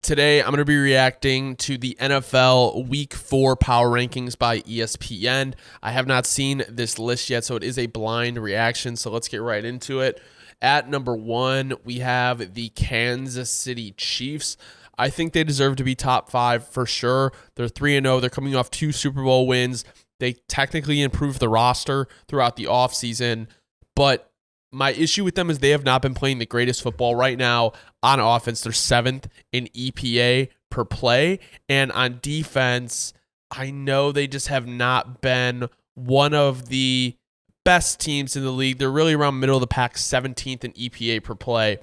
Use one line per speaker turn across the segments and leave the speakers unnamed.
Today, I'm going to be reacting to the NFL Week 4 Power Rankings by ESPN. I have not seen this list yet, so it is a blind reaction, so let's get right into it. At number 1, we have the Kansas City Chiefs. I think they deserve to be top 5 for sure. They're 3-0. They're coming off 2 Super Bowl wins. They technically improved the roster throughout the offseason, but my issue with them is they have not been playing the greatest football right now. On offense, they're 7th in EPA per play. And on defense, I know they just have not been one of the best teams in the league. They're really around middle of the pack, 17th in EPA per play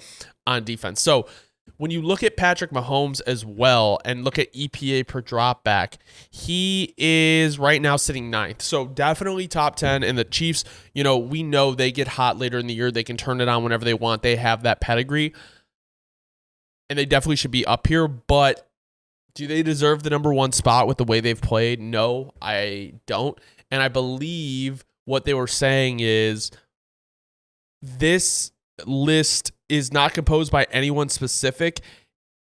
on defense. So when you look at Patrick Mahomes as well and look at EPA per dropback, he is right now sitting 9th. So definitely top 10. And the Chiefs, we know they get hot later in the year. They can turn it on whenever they want. They have that pedigree. And they definitely should be up here. But do they deserve the number 1 spot with the way they've played? No, I don't. And I believe what they were saying is this list is not composed by anyone specific.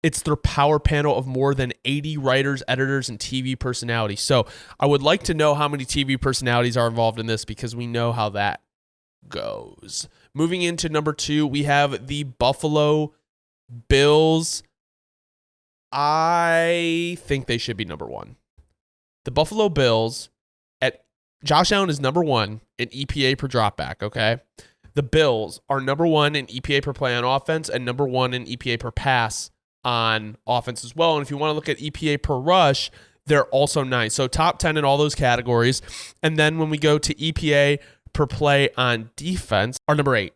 It's their power panel of more than 80 writers, editors, and TV personalities. So I would like to know how many TV personalities are involved in this because we know how that goes. Moving into number 2, we have the Buffalo Bills. I think they should be number 1. The Buffalo Bills, at Josh Allen is number 1 in EPA per dropback, okay? The Bills are number 1 in EPA per play on offense and number 1 in EPA per pass on offense as well. And if you want to look at EPA per rush, they're also 9. So top 10 in all those categories. And then when we go to EPA per play on defense, are number 8.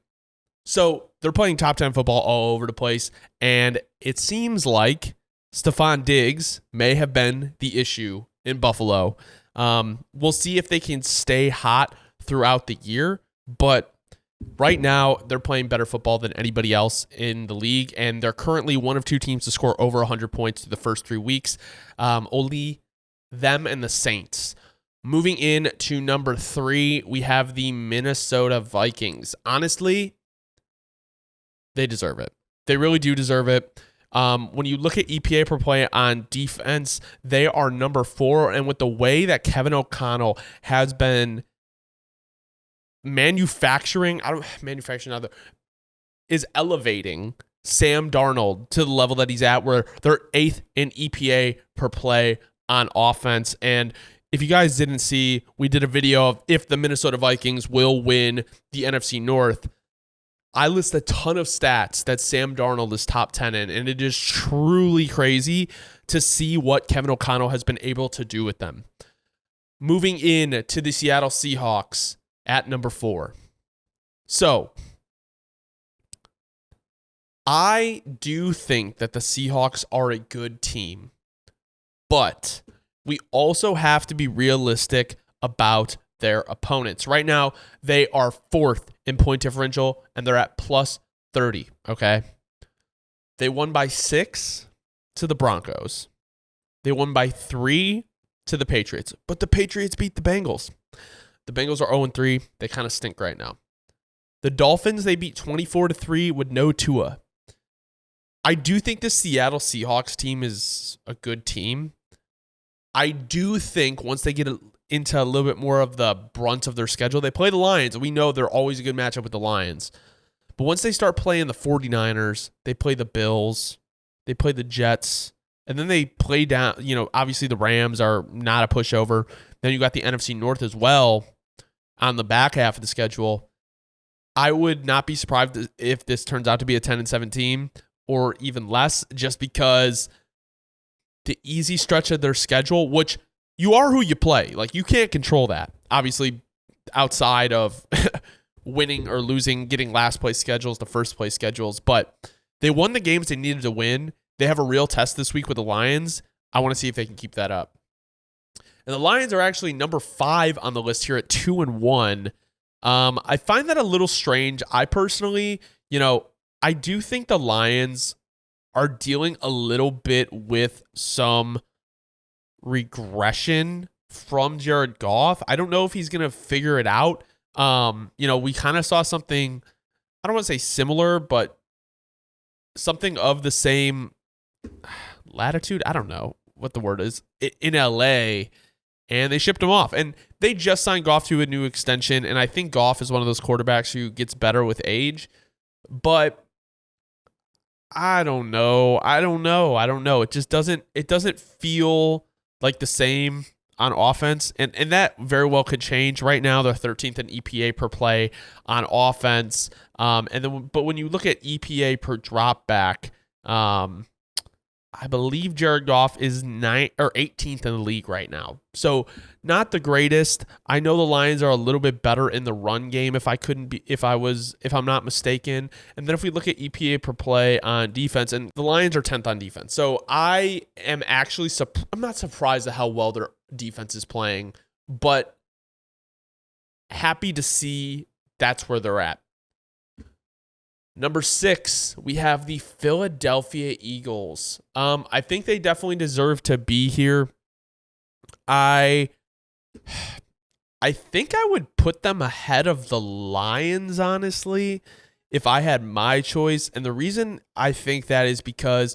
So they're playing top 10 football all over the place. And it seems like Stephon Diggs may have been the issue in Buffalo. We'll see if they can stay hot throughout the year. But right now, they're playing better football than anybody else in the league, and they're currently one of 2 teams to score over 100 points through the first 3 weeks. Only them and the Saints. Moving in to number 3, we have the Minnesota Vikings. Honestly, they deserve it. They really do deserve it. When you look at EPA per play on defense, they are number 4, and with the way that Kevin O'Connell has been is elevating Sam Darnold to the level that he's at, where they're 8th in EPA per play on offense. And if you guys didn't see, we did a video of if the Minnesota Vikings will win the NFC North. I list a ton of stats that Sam Darnold is top 10 in, and it is truly crazy to see what Kevin O'Connell has been able to do with them. Moving in to the Seattle Seahawks at number 4. So, I do think that the Seahawks are a good team, but we also have to be realistic about their opponents. Right now, they are 4th in point differential, and they're at plus 30, okay? They won by 6 to the Broncos. They won by 3 to the Patriots, but the Patriots beat the Bengals. The Bengals are 0-3. They kind of stink right now. The Dolphins, they beat 24-3 with no Tua. I do think the Seattle Seahawks team is a good team. I do think once they get into a little bit more of the brunt of their schedule, they play the Lions. We know they're always a good matchup with the Lions. But once they start playing the 49ers, they play the Bills, they play the Jets, and then they play down, obviously the Rams are not a pushover. Then you got the NFC North as well on the back half of the schedule. I would not be surprised if this turns out to be a 10-7 team or even less, just because the easy stretch of their schedule, which you are who you play. Like, you can't control that. Obviously, outside of winning or losing, getting last place schedules to first place schedules, but they won the games they needed to win. They have a real test this week with the Lions. I want to see if they can keep that up. And the Lions are actually number 5 on the list here at 2-1. I find that a little strange. I personally, I do think the Lions are dealing a little bit with some regression from Jared Goff. I don't know if he's going to figure it out. We kind of saw something, I don't want to say similar, but something of the same latitude. I don't know what the word is in LA, and they shipped him off. And they just signed Goff to a new extension, and I think Goff is one of those quarterbacks who gets better with age. But I don't know. It just doesn't feel like the same on offense, and that very well could change. Right now, they're 13th in EPA per play on offense, but when you look at EPA per drop back, I believe Jared Goff is 18th in the league right now. So not the greatest. I know the Lions are a little bit better in the run game if I'm not mistaken. And then if we look at EPA per play on defense, and the Lions are 10th on defense. So I am actually I'm not surprised at how well their defense is playing, but happy to see that's where they're at. Number 6, we have the Philadelphia Eagles. I think they definitely deserve to be here. I think I would put them ahead of the Lions, honestly, if I had my choice. And the reason I think that is because,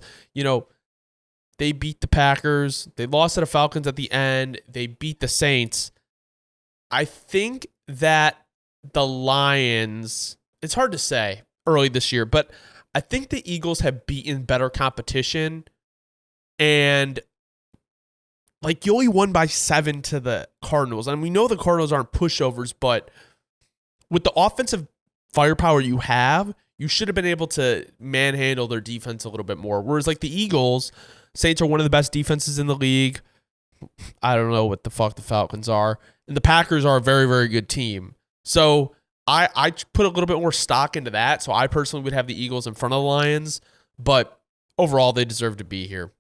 they beat the Packers. They lost to the Falcons at the end. They beat the Saints. I think that the Lions, it's hard to say early this year, but I think the Eagles have beaten better competition, and you only won by 7 to the Cardinals. And we know the Cardinals aren't pushovers, but with the offensive firepower you have, you should have been able to manhandle their defense a little bit more. Whereas the Eagles, Saints are one of the best defenses in the league. I don't know what the fuck the Falcons are. And the Packers are a very, very good team. So I put a little bit more stock into that, so I personally would have the Eagles in front of the Lions, but overall they deserve to be here.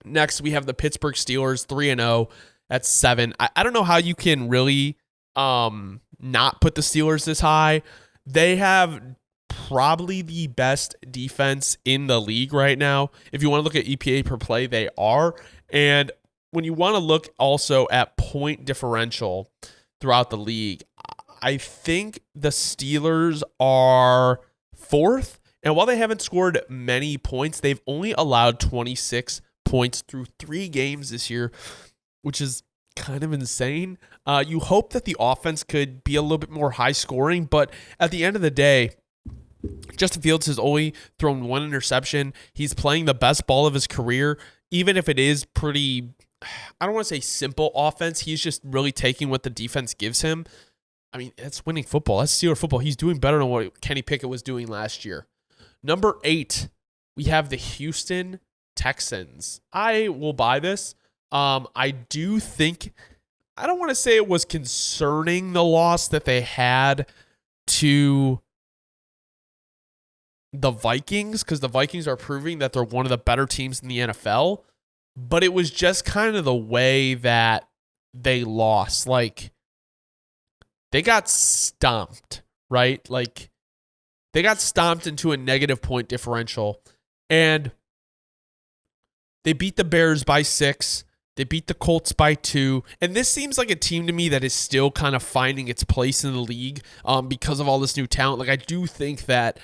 Next, we have the Pittsburgh Steelers, 3-0 at 7. I don't know how you can really not put the Steelers this high. They have probably the best defense in the league right now. If you want to look at EPA per play, they are. And when you want to look also at point differential throughout the league, I think the Steelers are 4th, and while they haven't scored many points, they've only allowed 26 points through 3 games this year, which is kind of insane. You hope that the offense could be a little bit more high scoring, but at the end of the day, Justin Fields has only thrown 1 interception. He's playing the best ball of his career, even if it is pretty, I don't want to say simple offense. He's just really taking what the defense gives him. I mean, that's winning football. That's Steeler football. He's doing better than what Kenny Pickett was doing last year. Number 8, we have the Houston Texans. I will buy this. I do think, I don't want to say it was concerning the loss that they had to the Vikings, because the Vikings are proving that they're one of the better teams in the NFL, but it was just kind of the way that they lost. They got stomped, right? They got stomped into a negative point differential, and they beat the Bears by 6. They beat the Colts by 2. And this seems like a team to me that is still kind of finding its place in the league because of all this new talent. I do think that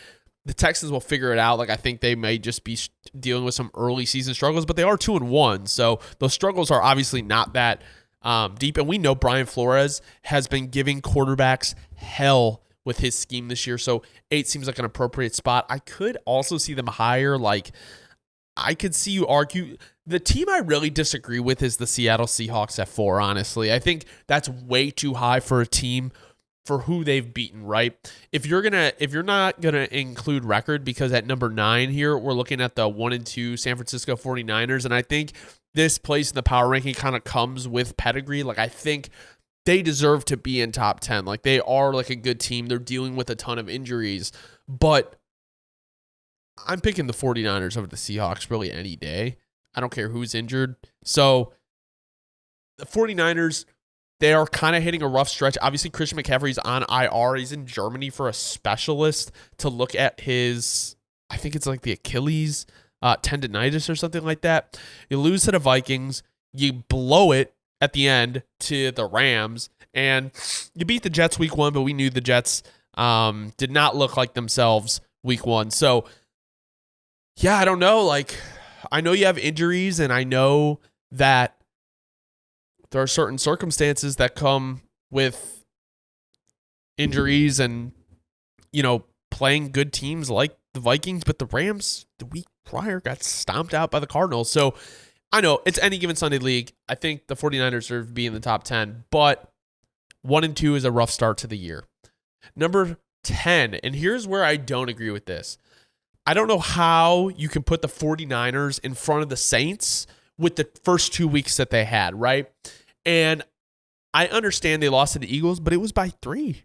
the Texans will figure it out. I think they may just be dealing with some early season struggles, but they are 2-1. So those struggles are obviously not that deep, and we know Brian Flores has been giving quarterbacks hell with his scheme this year, so 8 seems like an appropriate spot. I could also see them higher. I could see you argue. The team I really disagree with is the Seattle Seahawks at 4, honestly. I think that's way too high for a team for who they've beaten, right? If you're not gonna include record, because at number 9 here, we're looking at the 1-2 San Francisco 49ers, and I think this place in the power ranking kind of comes with pedigree. I think they deserve to be in top 10. They are a good team. They're dealing with a ton of injuries, but I'm picking the 49ers over the Seahawks really any day. I don't care who's injured. So the 49ers, they are kind of hitting a rough stretch. Obviously, Christian McCaffrey's on IR. He's in Germany for a specialist to look at his, I think it's the Achilles tendonitis or something like that. You lose to the Vikings. You blow it at the end to the Rams. And you beat the Jets week 1, but we knew the Jets did not look like themselves week 1. So, yeah, I don't know. I know you have injuries, and I know that there are certain circumstances that come with injuries and, playing good teams like the Vikings, but the Rams the week prior got stomped out by the Cardinals. So I know it's any given Sunday league. I think the 49ers deserve to be in the top 10, but 1-2 is a rough start to the year. Number 10, and here's where I don't agree with this. I don't know how you can put the 49ers in front of the Saints with the first 2 weeks that they had, right? And I understand they lost to the Eagles, but it was by 3.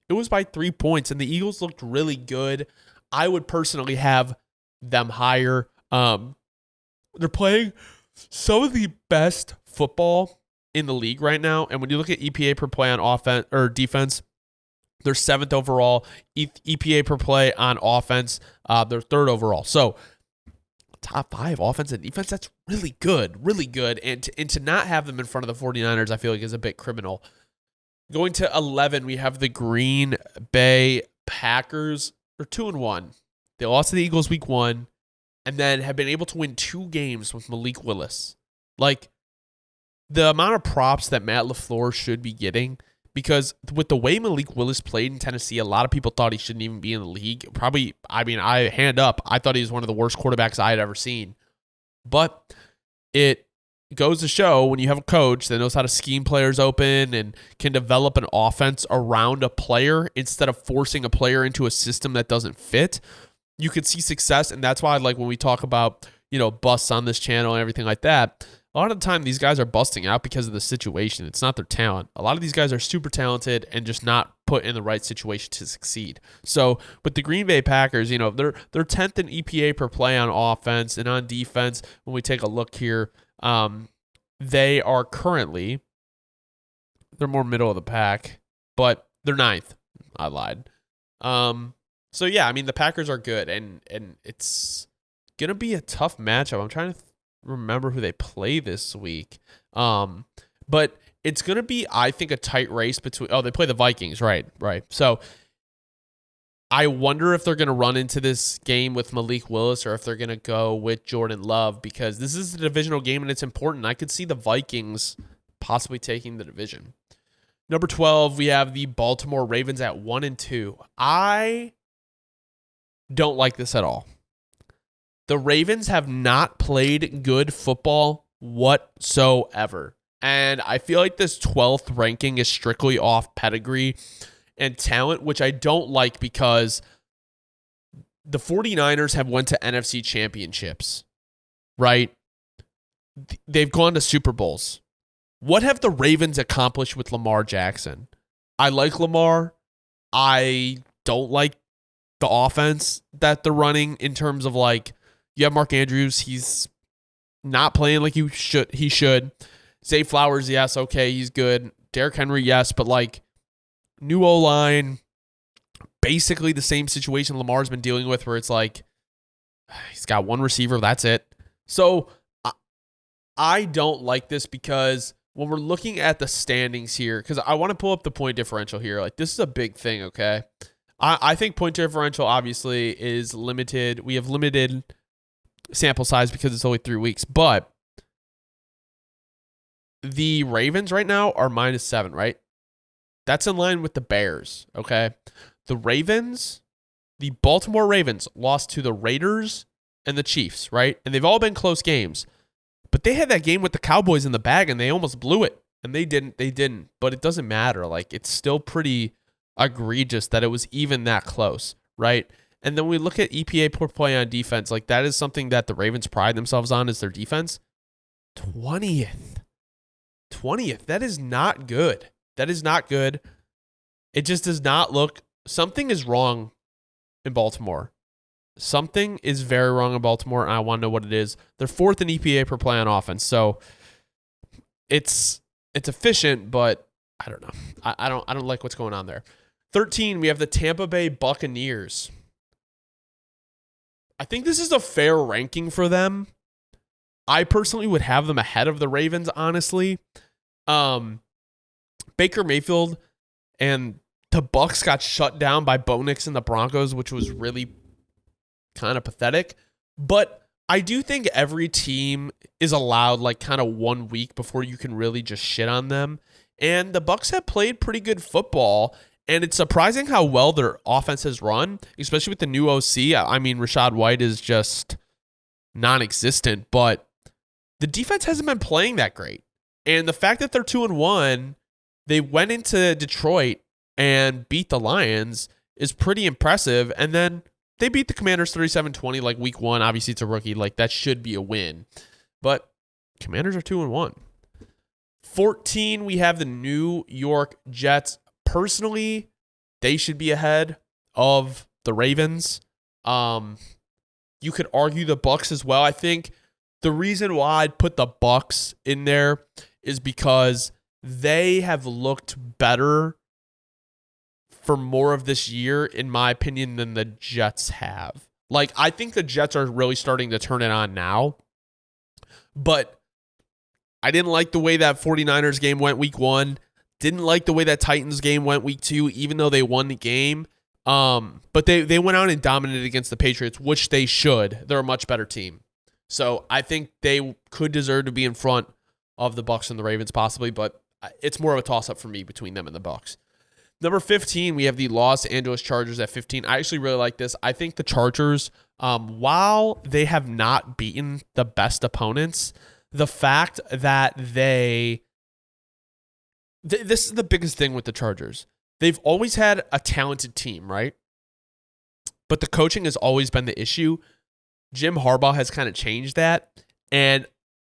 It was by 3 points, and the Eagles looked really good. I would personally have them higher. They're playing some of the best football in the league right now, and when you look at EPA per play on offense or defense, they're 7th overall. EPA per play on offense, they're 3rd overall. So top 5 offense and defense, that's really good, really good. And to not have them in front of the 49ers, I feel like is a bit criminal. Going to 11, we have the Green Bay Packers. They're 2-1. They lost to the Eagles week 1 and then have been able to win 2 games with Malik Willis. Like, the amount of props that Matt LaFleur should be getting, because with the way Malik Willis played in Tennessee, a lot of people thought he shouldn't even be in the league. Probably, I thought he was one of the worst quarterbacks I had ever seen. But it goes to show when you have a coach that knows how to scheme players open and can develop an offense around a player instead of forcing a player into a system that doesn't fit, you could see success. And that's why, like, when we talk about, busts on this channel and everything like that, a lot of the time these guys are busting out because of the situation. It's not their talent. A lot of these guys are super talented and just not put in the right situation to succeed. So with the Green Bay Packers, they're 10th in EPA per play on offense, and on defense, when we take a look here, they are currently, they're more middle of the pack, but they're 9th. I lied. So yeah, the Packers are good, and it's gonna be a tough matchup. I'm trying to remember who they play this week. But it's going to be, I think, a tight race between, they play the Vikings, right. So I wonder if they're going to run into this game with Malik Willis or if they're going to go with Jordan Love, because this is a divisional game and it's important. I could see the Vikings possibly taking the division. Number 12, we have the Baltimore Ravens at 1-2. I don't like this at all. The Ravens have not played good football whatsoever. And I feel like this 12th ranking is strictly off pedigree and talent, which I don't like, because the 49ers have went to NFC championships, right? They've gone to Super Bowls. What have the Ravens accomplished with Lamar Jackson? I like Lamar. I don't like the offense that they're running in terms of, like, you have Mark Andrews. He's not playing like he should. Zay Flowers, yes, okay, he's good. Derrick Henry, yes, but, like, new O-line, basically the same situation Lamar's been dealing with, where it's like he's got one receiver, that's it. So I don't like this, because when we're looking at the standings here, because I want to pull up the point differential here. Like, this is a big thing, okay? I think point differential obviously is limited. We have limited sample size because it's only 3 weeks, but the Ravens right now are -7, right? That's in line with the Bears, okay? The Baltimore Ravens lost to the Raiders and the Chiefs, right? And they've all been close games. But they had that game with the Cowboys in the bag, and they almost blew it. And they didn't. But it doesn't matter. Like, it's still pretty egregious that it was even that close, right? And then we look at EPA per play on defense. Like, that is something that the Ravens pride themselves on, is their defense. 20th. That is not good. That is not good. It just does not look. Something is wrong in Baltimore. Something is very wrong in Baltimore, and I want to know what it is. They're 4th in EPA per play on offense, so it's efficient, but I don't know. I don't like what's going on there. 13, we have the Tampa Bay Buccaneers. I think this is a fair ranking for them. I personally would have them ahead of the Ravens, honestly. Baker Mayfield and the Bucs got shut down by Bo Nix and the Broncos, which was really kind of pathetic. But I do think every team is allowed like kind of 1 week before you can really just shit on them. And the Bucks have played pretty good football, and it's surprising how well their offense has run, especially with the new OC. I mean, Rachaad White is just non-existent, but the defense hasn't been playing that great. And the fact that they're 2-1, they went into Detroit and beat the Lions is pretty impressive. And then they beat the Commanders 37-20 like week 1. Obviously, it's a rookie. Like, that should be a win. But Commanders are 2-1. 14, we have the New York Jets. Personally, they should be ahead of the Ravens. You could argue the Bucks as well. I think the reason why I'd put the Bucks in there is because they have looked better for more of this year, in my opinion, than the Jets have. Like, I think the Jets are really starting to turn it on now. But I didn't like the way that 49ers game went week 1. Didn't like the way that Titans game went week 2, even though they won the game. But they went out and dominated against the Patriots, which they should. They're a much better team. So I think they could deserve to be in front of the Bucks and the Ravens possibly, but it's more of a toss-up for me between them and the Bucks. Number 15, we have the Los Angeles Chargers at 15. I actually really like this. I think the Chargers, while they have not beaten the best opponents, the fact that this is the biggest thing with the Chargers. They've always had a talented team, right? But the coaching has always been the issue. Jim Harbaugh has kind of changed that. And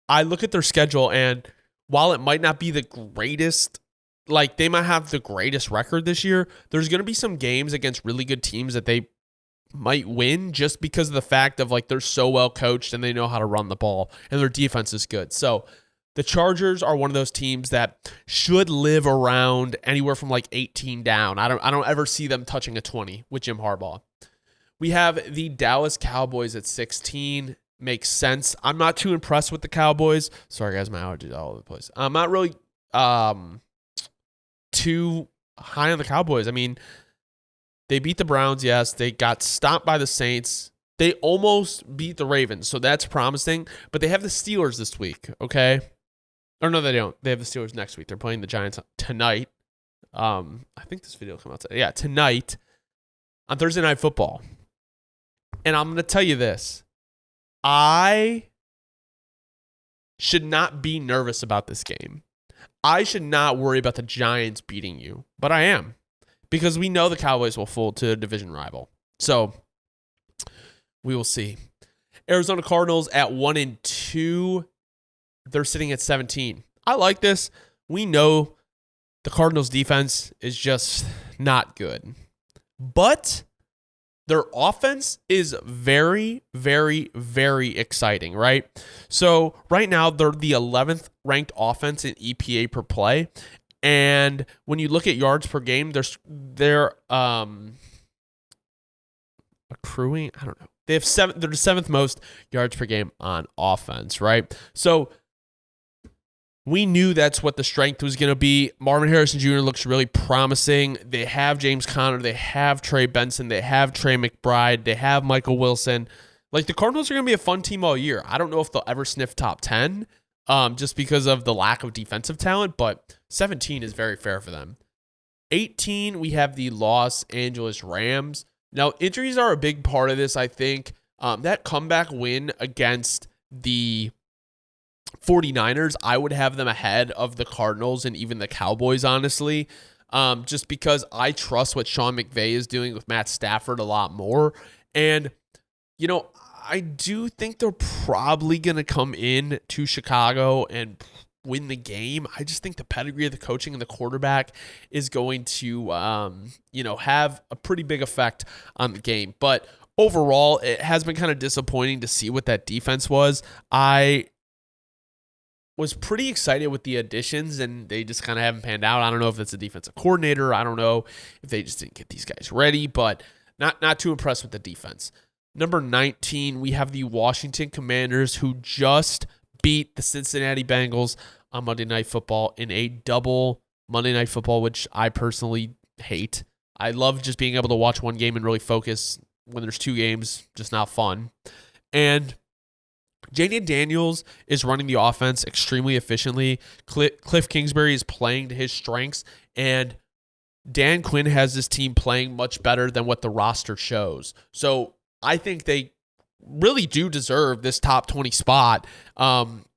I look at their schedule, and while it might not be the greatest, like they might have the greatest record this year, there's going to be some games against really good teams that they might win just because of the fact of like they're so well coached and they know how to run the ball and their defense is good. So the Chargers are one of those teams that should live around anywhere from like 18 down. I don't ever see them touching a 20 with Jim Harbaugh. We have the Dallas Cowboys at 16. Makes sense. I'm not too impressed with the Cowboys. Sorry, guys, my allergies all over the place. I'm not really too high on the Cowboys. I mean, they beat the Browns, yes. They got stomped by the Saints. They almost beat the Ravens, so that's promising. But they have the Steelers this week, okay? Or no, they don't. They have the Steelers next week. They're playing the Giants tonight. I think this video will come out today. Yeah, tonight on Thursday Night Football. And I'm going to tell you this. I should not be nervous about this game. I should not worry about the Giants beating you, but I am, because we know the Cowboys will fold to a division rival. So we will see. Arizona Cardinals at 1-2. They're sitting at 17. I like this. We know the Cardinals defense is just not good, but their offense is very, very, very exciting, right? So right now, they're the 11th ranked offense in EPA per play. And when you look at yards per game, they're accruing, I don't know. They're the 7th most yards per game on offense, right? So we knew that's what the strength was going to be. Marvin Harrison Jr. looks really promising. They have James Conner. They have Trey Benson. They have Trey McBride. They have Michael Wilson. Like, the Cardinals are going to be a fun team all year. I don't know if they'll ever sniff top 10 just because of the lack of defensive talent, but 17 is very fair for them. 18, we have the Los Angeles Rams. Now, injuries are a big part of this, I think. That comeback win against the 49ers, I would have them ahead of the Cardinals and even the Cowboys, honestly, just because I trust what Sean McVay is doing with Matt Stafford a lot more. And, you know, I do think they're probably going to come in to Chicago and win the game. I just think the pedigree of the coaching and the quarterback is going to, have a pretty big effect on the game. But overall, it has been kind of disappointing to see what that defense was. I was pretty excited with the additions, and they just kind of haven't panned out. I don't know if it's a defensive coordinator. I don't know if they just didn't get these guys ready, but not too impressed with the defense. Number 19, we have the Washington Commanders, who just beat the Cincinnati Bengals on Monday Night Football in a double Monday Night Football, which I personally hate. I love just being able to watch one game and really focus. When there's two games, just not fun. And Jaden Daniels is running the offense extremely efficiently. Cliff Kingsbury is playing to his strengths, and Dan Quinn has this team playing much better than what the roster shows. So I think they really do deserve this top 20 spot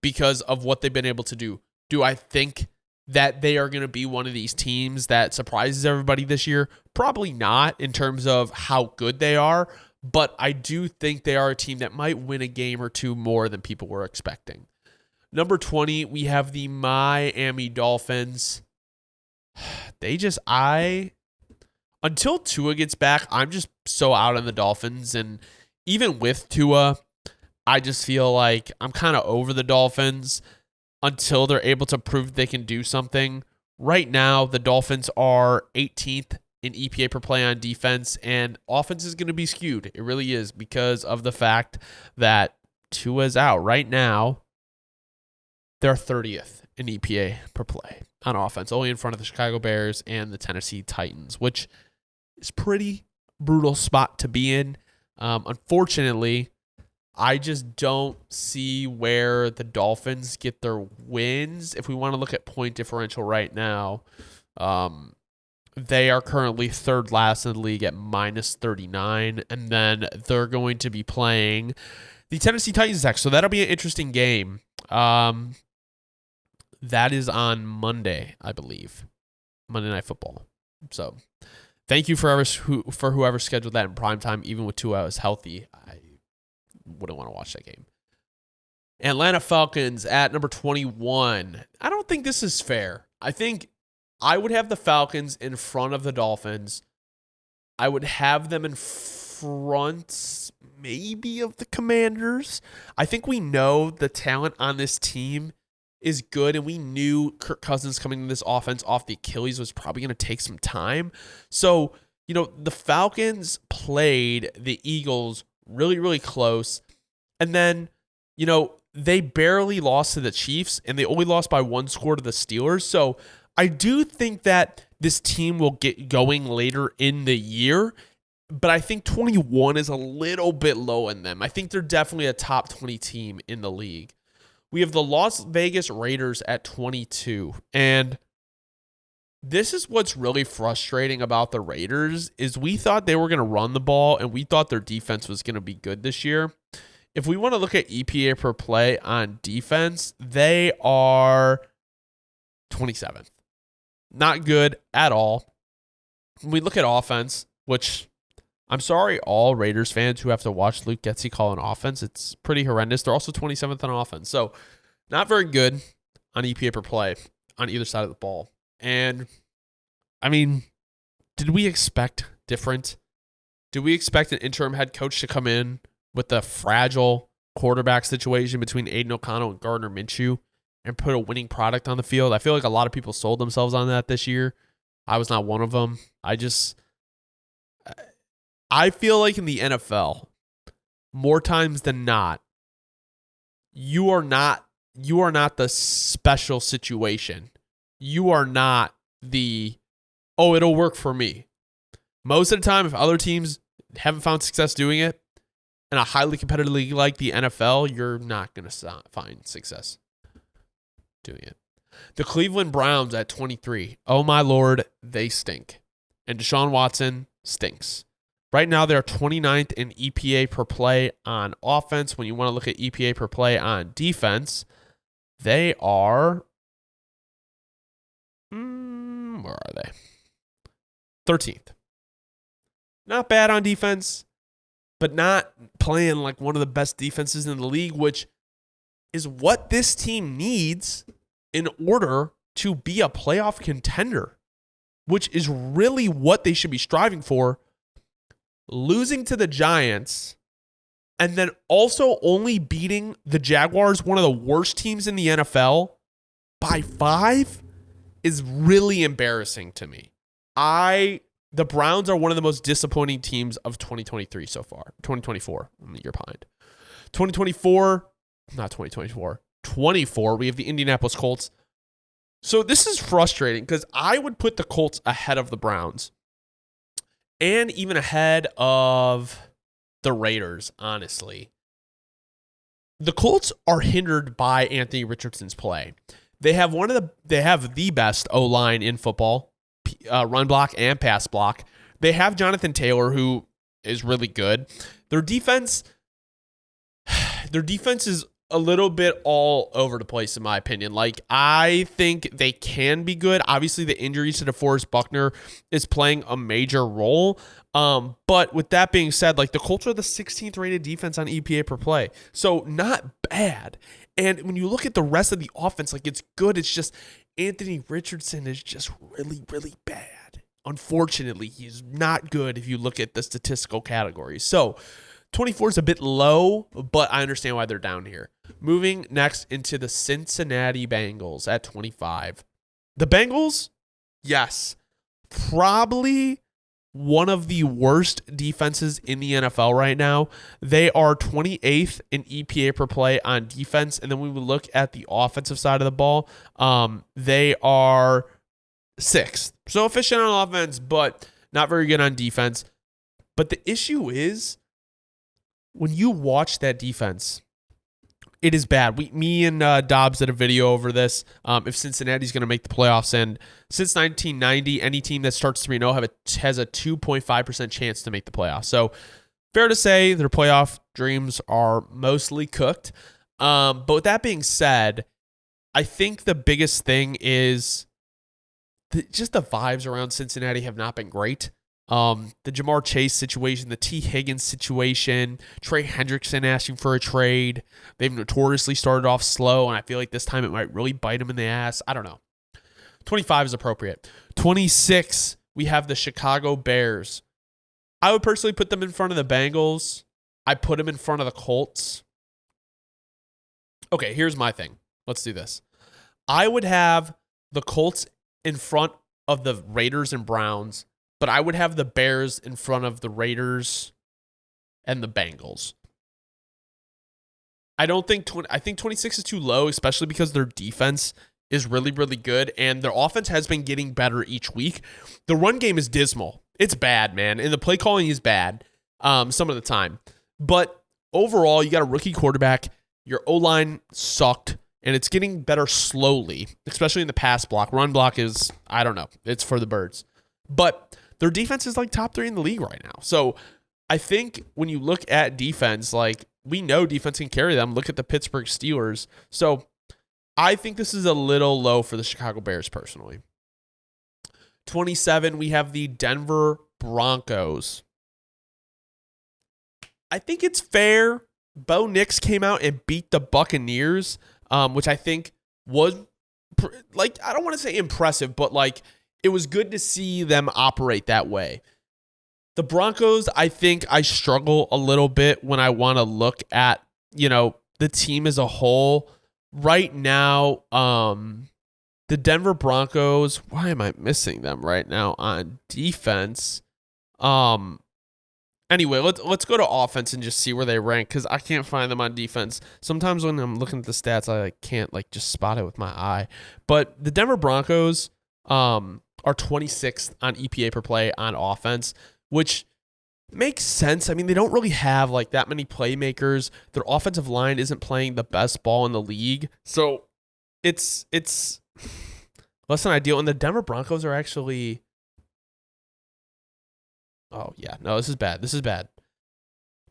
because of what they've been able to do. Do I think that they are going to be one of these teams that surprises everybody this year? Probably not in terms of how good they are, but I do think they are a team that might win a game or two more than people were expecting. Number 20, we have the Miami Dolphins. Until Tua gets back, I'm just so out on the Dolphins, and even with Tua, I just feel like I'm kind of over the Dolphins until they're able to prove they can do something. Right now, the Dolphins are 18th in EPA per play on defense, and offense is going to be skewed. It really is because of the fact that Tua's out. Right now, they're 30th in EPA per play on offense, only in front of the Chicago Bears and the Tennessee Titans, which is pretty brutal spot to be in. Unfortunately, I just don't see where the Dolphins get their wins. If we want to look at point differential right now, they are currently third last in the league at minus 39, and then they're going to be playing the Tennessee Titans next. So that'll be an interesting game. That is on Monday, I believe. Monday Night Football. So thank you for whoever scheduled that in primetime. Even with 2 hours healthy, I wouldn't want to watch that game. Atlanta Falcons at number 21. I don't think this is fair. I think I would have the Falcons in front of the Dolphins. I would have them in front maybe of the Commanders. I think we know the talent on this team is good, and we knew Kirk Cousins coming to this offense off the Achilles was probably going to take some time. So, the Falcons played the Eagles really, really close. And then, they barely lost to the Chiefs, and they only lost by 1 score to the Steelers. So I do think that this team will get going later in the year, but I think 21 is a little bit low in them. I think they're definitely a top 20 team in the league. We have the Las Vegas Raiders at 22, and this is what's really frustrating about the Raiders is we thought they were going to run the ball, and we thought their defense was going to be good this year. If we want to look at EPA per play on defense, they are 27th. Not good at all. When we look at offense, which I'm sorry, all Raiders fans who have to watch Luke Getsy call an offense, it's pretty horrendous. They're also 27th on offense. So not very good on EPA per play on either side of the ball. And, I mean, did we expect different? Did we expect an interim head coach to come in with the fragile quarterback situation between Aiden O'Connell and Gardner Minshew and put a winning product on the field? I feel like a lot of people sold themselves on that this year. I was not one of them. I feel like in the NFL, more times than not, you are not the special situation. You are not it'll work for me. Most of the time, if other teams haven't found success doing it in a highly competitive league like the NFL, you're not going to find success doing it. The Cleveland Browns at 23. Oh my Lord, they stink. And Deshaun Watson stinks. Right now, they're 29th in EPA per play on offense. When you want to look at EPA per play on defense, they are... where are they? 13th. Not bad on defense, but not playing like one of the best defenses in the league, which is what this team needs in order to be a playoff contender, which is really what they should be striving for. Losing to the Giants and then also only beating the Jaguars, one of the worst teams in the NFL, by 5 is really embarrassing to me. The Browns are one of the most disappointing teams of 2023 so far. 2024, I'm a year behind. 24, we have the Indianapolis Colts. So this is frustrating because I would put the Colts ahead of the Browns and even ahead of the Raiders, honestly. the Colts are hindered by Anthony Richardson's play. They have the best O-line in football, run block and pass block. They have Jonathan Taylor, who is really good. Their defense is a little bit all over the place, in my opinion. Like, I think they can be good. Obviously, the injuries to DeForest Buckner is playing a major role. But with that being said, like, the Colts are the 16th rated defense on EPA per play. So not bad. And when you look at the rest of the offense, like, it's good. It's just Anthony Richardson is just really, really bad. Unfortunately, he's not good if you look at the statistical categories. So 24 is a bit low, but I understand why they're down here. Moving next into the Cincinnati Bengals at 25. The Bengals, yes, probably one of the worst defenses in the NFL right now. They are 28th in EPA per play on defense. And then when we look at the offensive side of the ball, they are 6th. So efficient on offense, but not very good on defense. But the issue is, when you watch that defense, it is bad. Me and Dobbs did a video over this. If Cincinnati's going to make the playoffs, and since 1990, any team that starts 3-0 has a 2.5% chance to make the playoffs. So fair to say their playoff dreams are mostly cooked. But with that being said, I think the biggest thing is just the vibes around Cincinnati have not been great. The Jamar Chase situation, the T. Higgins situation, Trey Hendrickson asking for a trade. They've notoriously started off slow, and I feel like this time it might really bite them in the ass. I don't know. 25 is appropriate. 26, we have the Chicago Bears. I would personally put them in front of the Bengals. I put them in front of the Colts. Okay, here's my thing. Let's do this. I would have the Colts in front of the Raiders and Browns, but I would have the Bears in front of the Raiders and the Bengals. I think 26 is too low, especially because their defense is really, really good, and their offense has been getting better each week. The run game is dismal. It's bad, man, and the play calling is bad some of the time. But overall, you got a rookie quarterback. Your O-line sucked, and it's getting better slowly, especially in the pass block. Run block is, I don't know, it's for the birds. But their defense is like top 3 in the league right now. So I think when you look at defense, like, we know defense can carry them. Look at the Pittsburgh Steelers. So I think this is a little low for the Chicago Bears personally. 27, we have the Denver Broncos. I think it's fair. Bo Nix came out and beat the Buccaneers, which I think was, like, I don't want to say impressive, but like, it was good to see them operate that way. The Broncos, I think I struggle a little bit when I want to look at, the team as a whole. Right now, the Denver Broncos, why am I missing them right now on defense? Anyway, let's go to offense and just see where they rank, because I can't find them on defense. Sometimes when I'm looking at the stats, I can't just spot it with my eye. But the Denver Broncos are 26th on EPA per play on offense, which makes sense. I mean, they don't really have that many playmakers. Their offensive line isn't playing the best ball in the league. So it's less than ideal. And the Denver Broncos are actually, oh yeah, no, this is bad.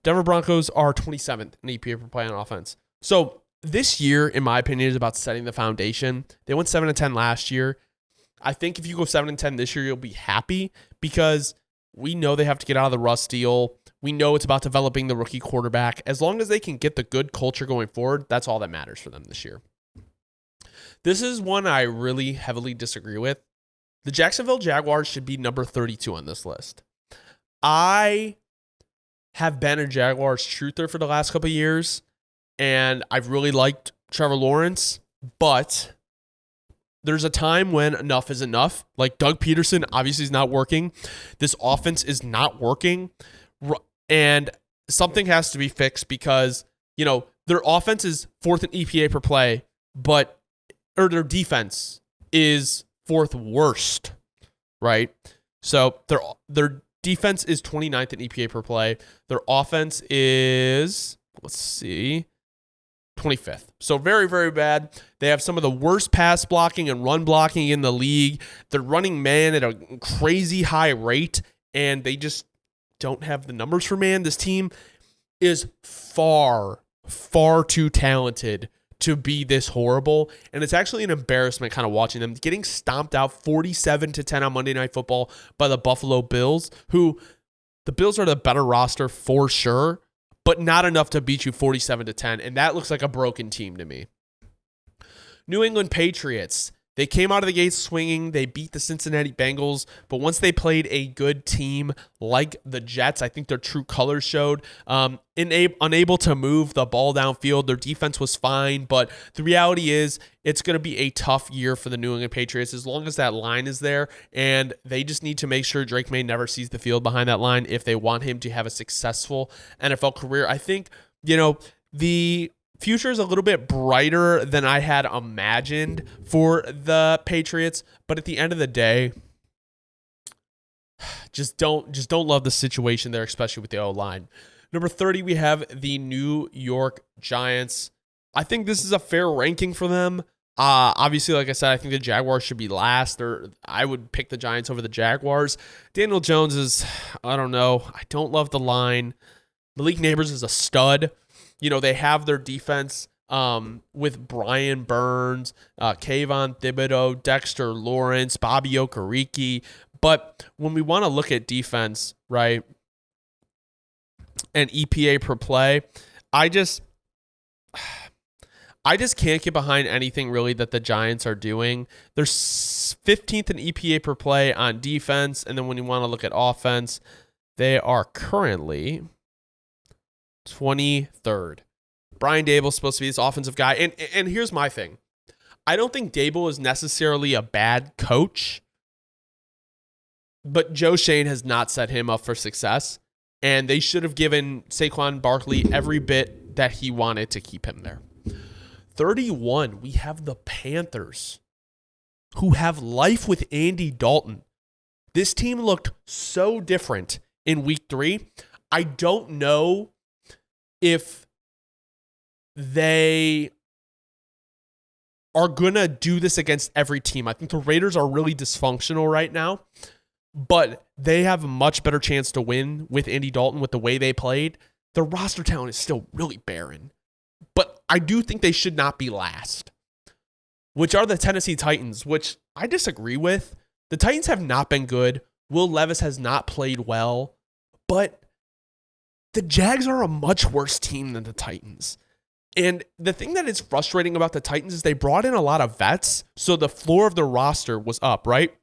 Denver Broncos are 27th in EPA per play on offense. So this year, in my opinion, is about setting the foundation. They went 7-10 last year. I think if you go 7-10 this year, you'll be happy, because we know they have to get out of the rust deal. We know it's about developing the rookie quarterback. As long as they can get the good culture going forward, that's all that matters for them this year. This is one I really heavily disagree with. The Jacksonville Jaguars should be number 32 on this list. I have been a Jaguars truther for the last couple of years, and I've really liked Trevor Lawrence, but there's a time when enough is enough. Like, Doug Peterson obviously is not working. This offense is not working. And something has to be fixed, because, their offense is 4th in EPA per play, or their defense is 4th worst, right? So their defense is 29th in EPA per play. Their offense is, let's see, 25th. So very, very bad. They have some of the worst pass blocking and run blocking in the league. They're running man at a crazy high rate, and they just don't have the numbers for man. This team is far, far too talented to be this horrible. And it's actually an embarrassment kind of watching them getting stomped out 47-10 on Monday Night Football by the Buffalo Bills, who the Bills are the better roster for sure, but not enough to beat you 47-10. And that looks like a broken team to me. New England Patriots. They came out of the gates swinging. They beat the Cincinnati Bengals. But once they played a good team like the Jets, I think their true colors showed. Unable to move the ball downfield. Their defense was fine. But the reality is it's going to be a tough year for the New England Patriots as long as that line is there. And they just need to make sure Drake May never sees the field behind that line if they want him to have a successful NFL career. I think, the future is a little bit brighter than I had imagined for the Patriots, but at the end of the day, just don't love the situation there, especially with the O-line. Number 30, we have the New York Giants. I think this is a fair ranking for them. Obviously, like I said, I think the Jaguars should be last, or I would pick the Giants over the Jaguars. Daniel Jones is, I don't know. I don't love the line. Malik Neighbors is a stud. They have their defense with Brian Burns, Kayvon Thibodeau, Dexter Lawrence, Bobby Okereke. But when we want to look at defense, right, and EPA per play, I just can't get behind anything really that the Giants are doing. They're 15th in EPA per play on defense, and then when you want to look at offense, they are currently 23rd. Brian Dable's supposed to be this offensive guy. And here's my thing. I don't think Dable is necessarily a bad coach, but Joe Shane has not set him up for success. And they should have given Saquon Barkley every bit that he wanted to keep him there. 31, we have the Panthers, who have life with Andy Dalton. This team looked so different in week 3. I don't know if they are going to do this against every team. I think the Raiders are really dysfunctional right now, but they have a much better chance to win with Andy Dalton with the way they played. Their roster talent is still really barren, but I do think they should not be last, which are the Tennessee Titans, which I disagree with. The Titans have not been good. Will Levis has not played well, but the Jags are a much worse team than the Titans. And the thing that is frustrating about the Titans is they brought in a lot of vets, so the floor of the roster was up, right?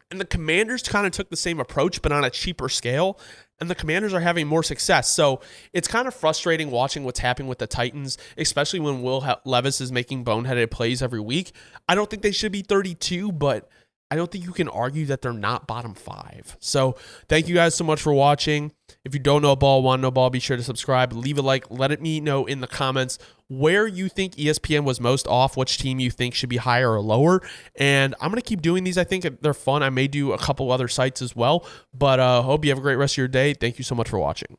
And the Commanders kind of took the same approach, but on a cheaper scale, and the Commanders are having more success. So it's kind of frustrating watching what's happening with the Titans, especially when Will Levis is making boneheaded plays every week. I don't think they should be 32, but I don't think you can argue that they're not bottom 5. So thank you guys so much for watching. If you don't know ball, want to know ball, be sure to subscribe, leave a like, let me know in the comments where you think ESPN was most off, which team you think should be higher or lower. And I'm going to keep doing these. I think they're fun. I may do a couple other sites as well, but hope you have a great rest of your day. Thank you so much for watching.